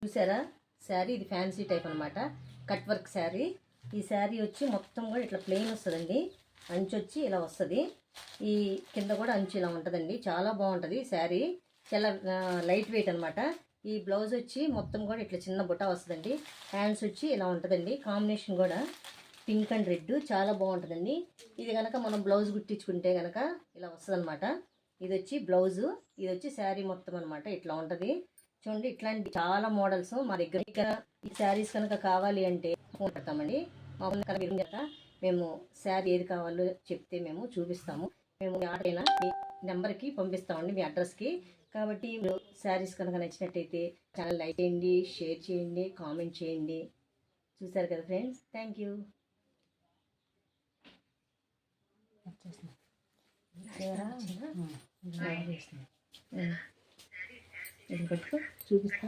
చూసారా శారీ, ఇది fancy type అనమాట, కట్ వర్క్ శారీ. ఈ శారీ వచ్చి మొత్తం కూడా ఇట్లా ప్లెయిన్ వస్తుందండి, అంచు వచ్చి ఇలా వస్తుంది, ఈ కింద కూడా అంచు ఇలా ఉంటుందండి. చాలా బాగుంటుంది శారీ, చాలా లైట్ వెయిట్ అనమాట. ఈ బ్లౌజ్ వచ్చి మొత్తం కూడా ఇట్లా చిన్న బుటా వస్తుందండి, హ్యాండ్స్ వచ్చి ఇలా ఉంటుందండి. కాంబినేషన్ కూడా పింక్ అండ్ రెడ్ చాలా బాగుంటుందండి. ఇది కనుక మనం బ్లౌజ్ కుట్టించుకుంటే కనుక ఇలా వస్తుంది అనమాట. ఇది వచ్చి బ్లౌజు, ఇది వచ్చి శారీ మొత్తం అనమాట, ఇట్లా ఉంటుంది చూడండి. ఇట్లాంటి చాలా మోడల్స్ మా దగ్గర. ఈ శారీస్ కనుక కావాలి అంటే ఫోన్ పెడతామండి. మా కనుక మేము శారీ ఏది కావాలో చెప్తే మేము చూపిస్తాము. మేము ఆర్డర్ అయినా మీ నెంబర్కి పంపిస్తామండి, మీ అడ్రస్కి. కాబట్టి మీరు శారీస్ కనుక నచ్చినట్టయితే ఛానల్ లైక్ చేయండి, షేర్ చేయండి, కామెంట్ చేయండి. చూసారు కదా ఫ్రెండ్స్, థ్యాంక్ యూ. ఇది పట్టుకో చూపిస్తా.